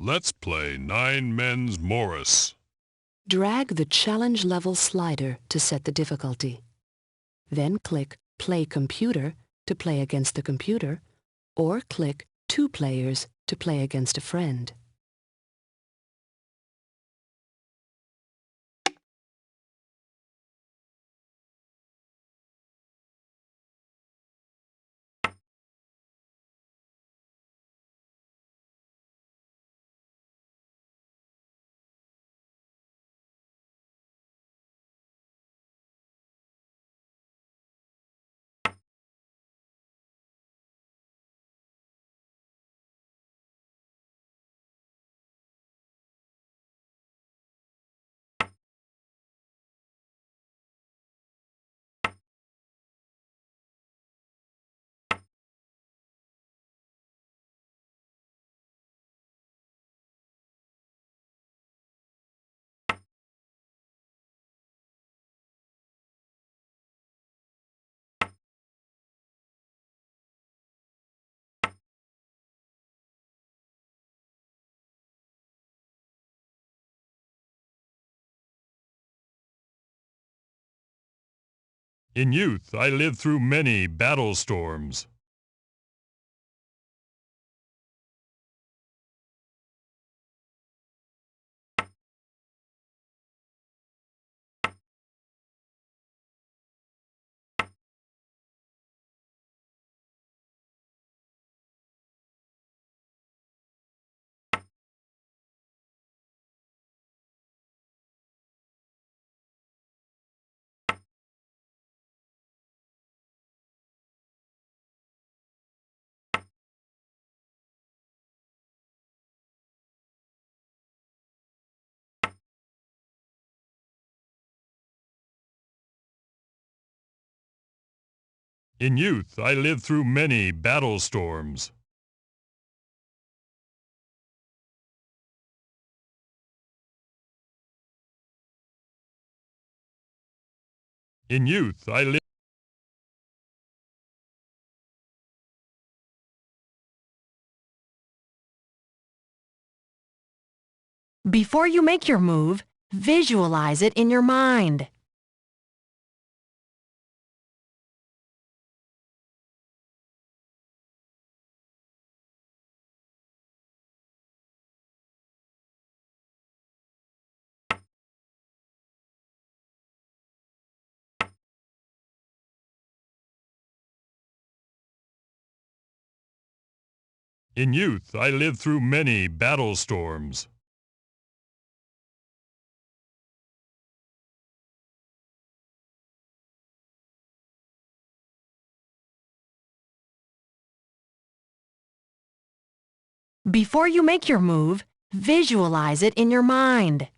Let's play Nine Men's Morris. Drag the challenge level slider to set the difficulty. Then click Play Computer to play against the computer, or click 2 players to play against a friend. In youth, I lived through many battle storms. In youth, I lived through many battle storms. In youth, I lived. Before you make your move, visualize it in your mind. In youth, I lived through many battle storms. Before you make your move, visualize it in your mind.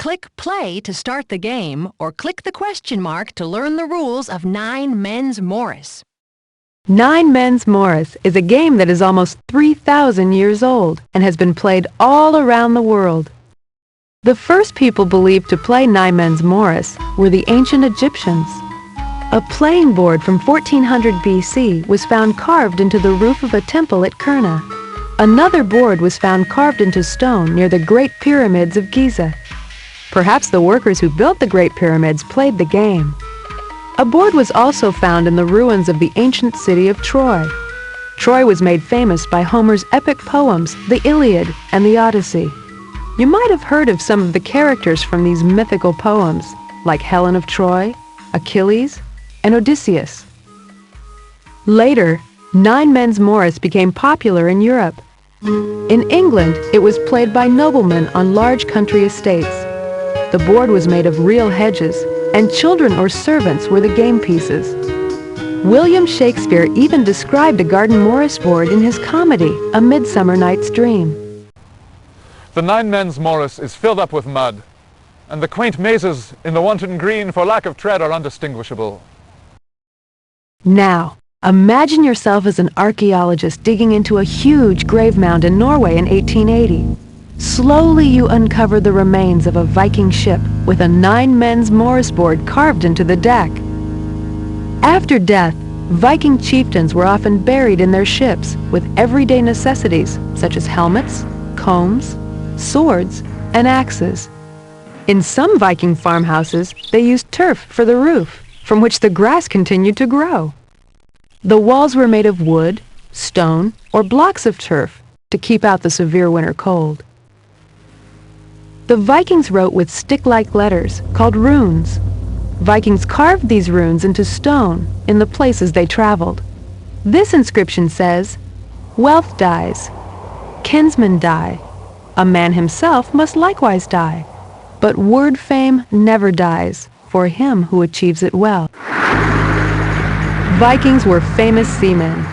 Click play to start the game or click the question mark to learn the rules of Nine Men's Morris. Nine Men's Morris is a game that is almost 3,000 years old and has been played all around the world. The first people believed to play Nine Men's Morris were the ancient Egyptians. A playing board from 1400 BC was found carved into the roof of a temple at Kurna. Another board was found carved into stone near the Great Pyramids of Giza. Perhaps the workers who built the Great Pyramids played the game. A board was also found in the ruins of the ancient city of Troy. Troy was made famous by Homer's epic poems, the Iliad and the Odyssey. You might have heard of some of the characters from these mythical poems, like Helen of Troy, Achilles, and Odysseus. Later, Nine Men's Morris became popular in Europe. In England, it was played by noblemen on large country estates. The board was made of real hedges, and children or servants were the game pieces. William Shakespeare even described a garden Morris board in his comedy, A Midsummer Night's Dream. The Nine Men's Morris is filled up with mud, and the quaint mazes in the wanton green for lack of tread are undistinguishable. Now, imagine yourself as an archaeologist digging into a huge grave mound in Norway in 1880. Slowly you uncover the remains of a Viking ship with a Nine Men's Morris board carved into the deck. After death, Viking chieftains were often buried in their ships with everyday necessities such as helmets, combs, swords, and axes. In some Viking farmhouses, they used turf for the roof, from which the grass continued to grow. The walls were made of wood, stone, or blocks of turf to keep out the severe winter cold. The Vikings wrote with stick-like letters called runes. Vikings carved these runes into stone in the places they traveled. This inscription says, "Wealth dies, kinsmen die, a man himself must likewise die, but word fame never dies for him who achieves it well." Vikings were famous seamen.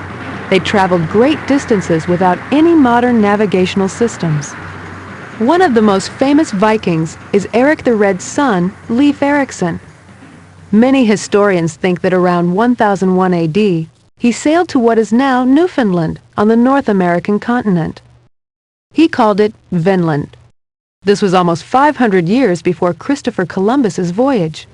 They traveled great distances without any modern navigational systems. One of the most famous Vikings is Eric the Red's son, Leif Erikson. Many historians think that around 1001 AD, he sailed to what is now Newfoundland on the North American continent. He called it Vinland. This was almost 500 years before Christopher Columbus's voyage.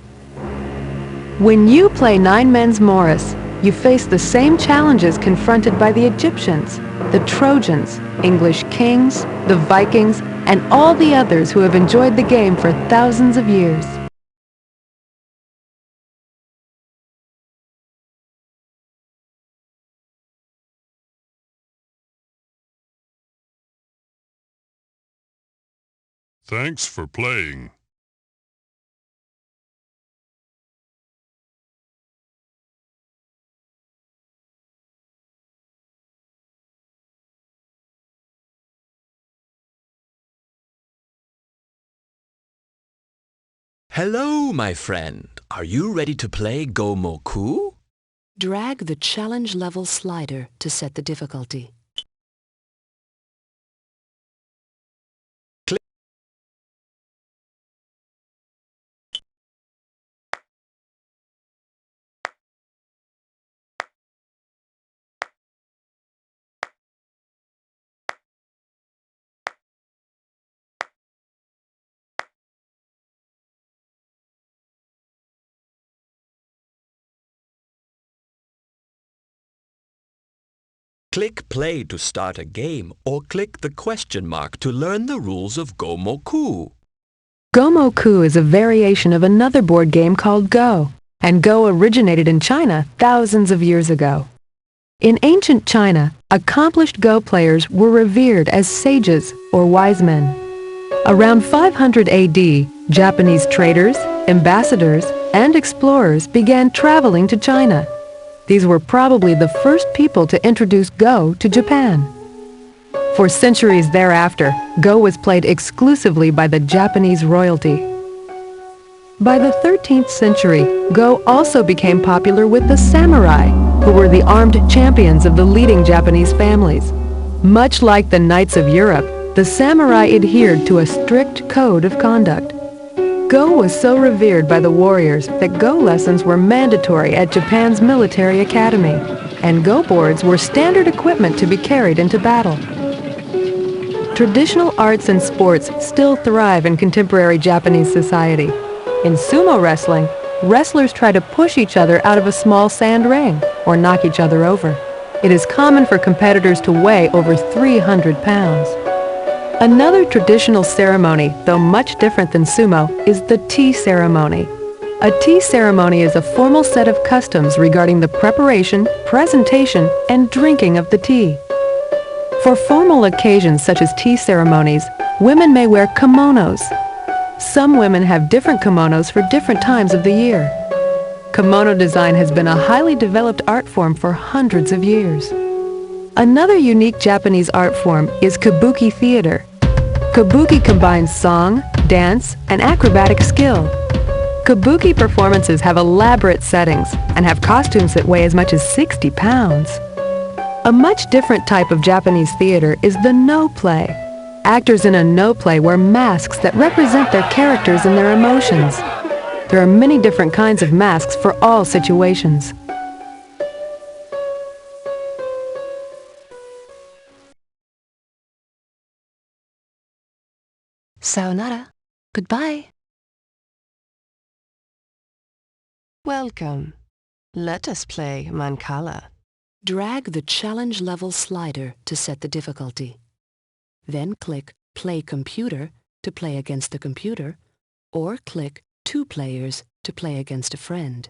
When you play Nine Men's Morris, you face the same challenges confronted by the Egyptians, the Trojans, English kings, the Vikings, and all the others who have enjoyed the game for thousands of years. Thanks for playing. Hello, my friend. Are you ready to play Gomoku? Drag the challenge level slider to set the difficulty. Click play to start a game or click the question mark to learn the rules of Gomoku. Gomoku is a variation of another board game called Go, and Go originated in China thousands of years ago. In ancient China, accomplished Go players were revered as sages or wise men. Around 500 AD, Japanese traders, ambassadors, and explorers began traveling to China. These were probably the first people to introduce Go to Japan. For centuries thereafter, Go was played exclusively by the Japanese royalty. By the 13th century, Go also became popular with the samurai, who were the armed champions of the leading Japanese families. Much like the knights of Europe, the samurai adhered to a strict code of conduct. Go was so revered by the warriors that Go lessons were mandatory at Japan's military academy, and Go boards were standard equipment to be carried into battle. Traditional arts and sports still thrive in contemporary Japanese society. In sumo wrestling, wrestlers try to push each other out of a small sand ring or knock each other over. It is common for competitors to weigh over 300 pounds. Another traditional ceremony, though much different than sumo, is the tea ceremony. A tea ceremony is a formal set of customs regarding the preparation, presentation, and drinking of the tea. For formal occasions such as tea ceremonies, women may wear kimonos. Some women have different kimonos for different times of the year. Kimono design has been a highly developed art form for hundreds of years. Another unique Japanese art form is kabuki theater. Kabuki combines song, dance, and acrobatic skill. Kabuki performances have elaborate settings and have costumes that weigh as much as 60 pounds. A much different type of Japanese theater is the no play. Actors in a no play wear masks that represent their characters and their emotions. There are many different kinds of masks for all situations. Sayonara. Goodbye. Welcome. Let us play Mancala. Drag the challenge level slider to set the difficulty. Then click Play Computer to play against the computer, or click 2 players to play against a friend.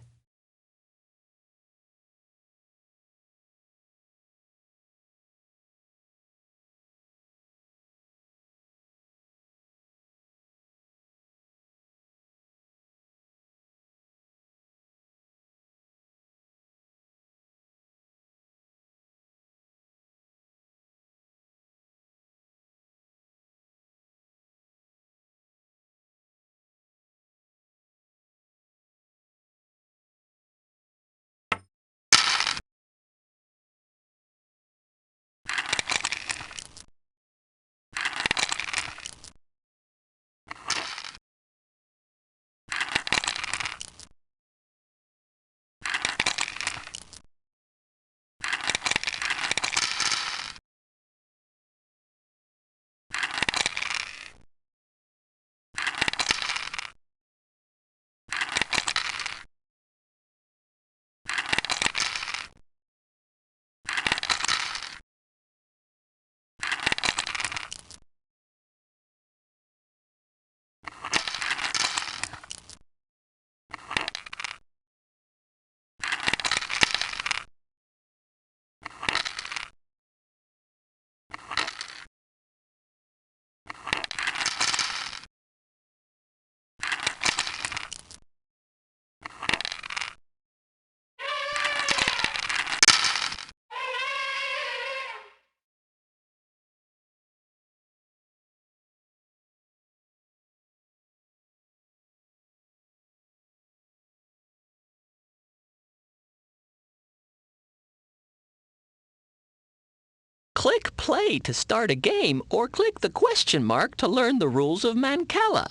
Click play to start a game or click the question mark to learn the rules of Mancala.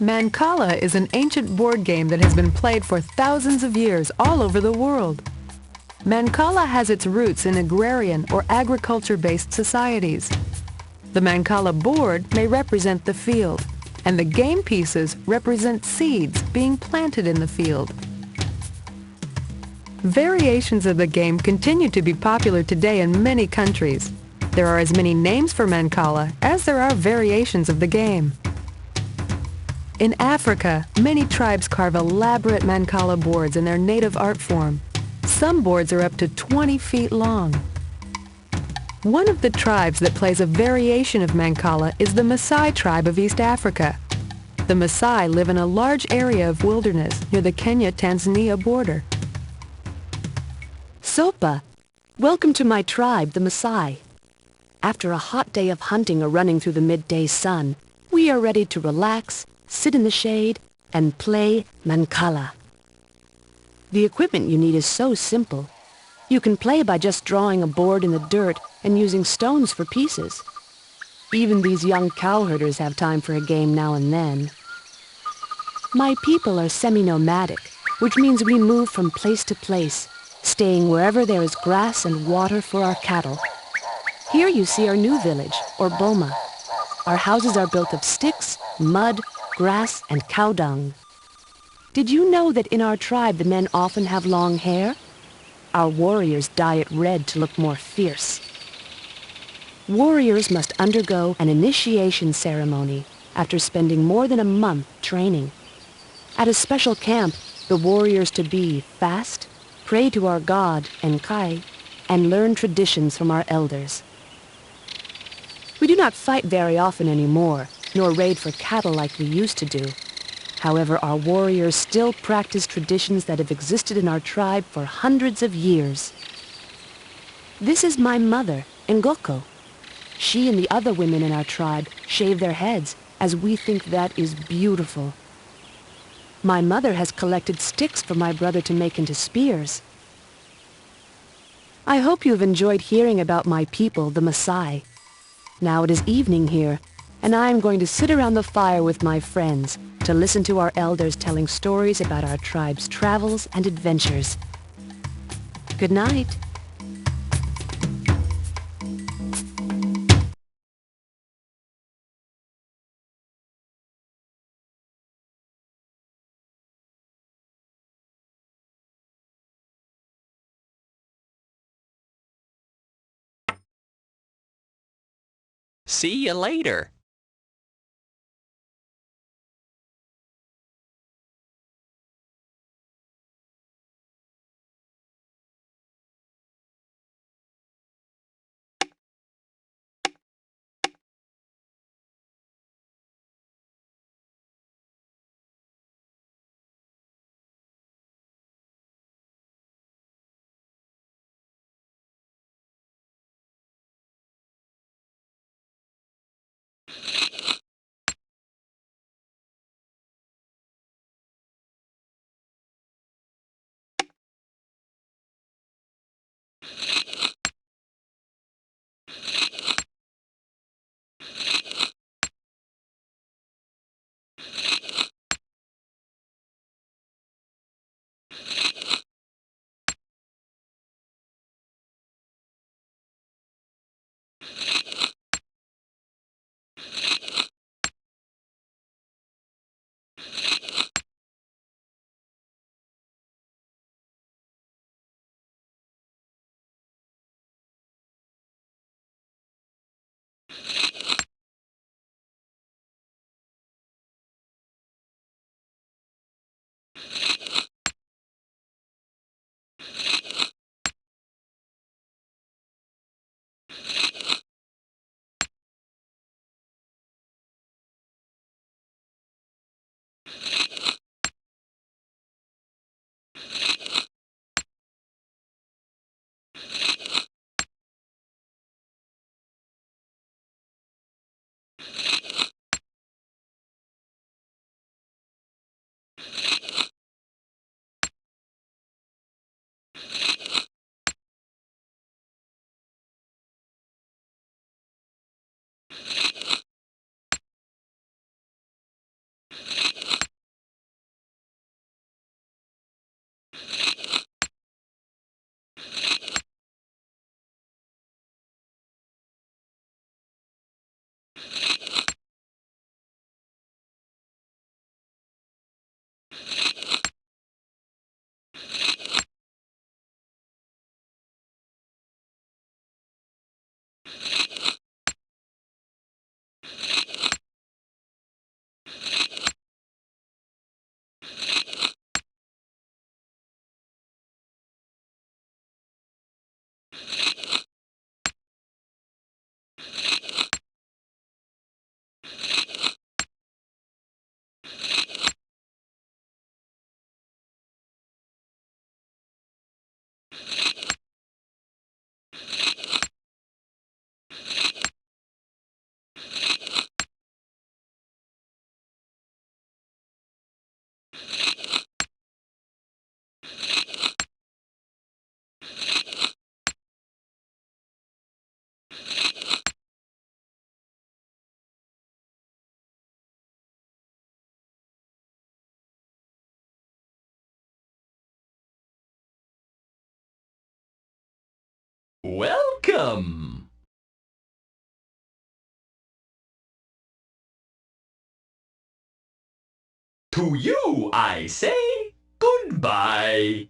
Mancala is an ancient board game that has been played for thousands of years all over the world. Mancala has its roots in agrarian or agriculture-based societies. The Mancala board may represent the field, and the game pieces represent seeds being planted in the field. Variations of the game continue to be popular today in many countries. There are as many names for Mancala as there are variations of the game. In Africa, many tribes carve elaborate Mancala boards in their native art form. Some boards are up to 20 feet long. One of the tribes that plays a variation of Mancala is the Maasai tribe of East Africa. The Maasai live in a large area of wilderness near the Kenya-Tanzania border. Sopa, welcome to my tribe, the Maasai. After a hot day of hunting or running through the midday sun, we are ready to relax, sit in the shade, and play Mancala. The equipment you need is so simple. You can play by just drawing a board in the dirt and using stones for pieces. Even these young cowherders have time for a game now and then. My people are semi-nomadic, which means we move from place to place, staying wherever there is grass and water for our cattle. Here you see our new village, or boma. Our houses are built of sticks, mud, grass, and cow dung. Did you know that in our tribe the men often have long hair? Our warriors dye it red to look more fierce. Warriors must undergo an initiation ceremony after spending more than a month training. At a special camp, the warriors-to-be fast, pray to our god, Enkai, and learn traditions from our elders. We do not fight very often anymore, nor raid for cattle like we used to do. However, our warriors still practice traditions that have existed in our tribe for hundreds of years. This is my mother, Ngoko. She and the other women in our tribe shave their heads, as we think that is beautiful. My mother has collected sticks for my brother to make into spears. I hope you have enjoyed hearing about my people, the Maasai. Now it is evening here, and I am going to sit around the fire with my friends to listen to our elders telling stories about our tribe's travels and adventures. Good night. See you later. Welcome! To you I say goodbye.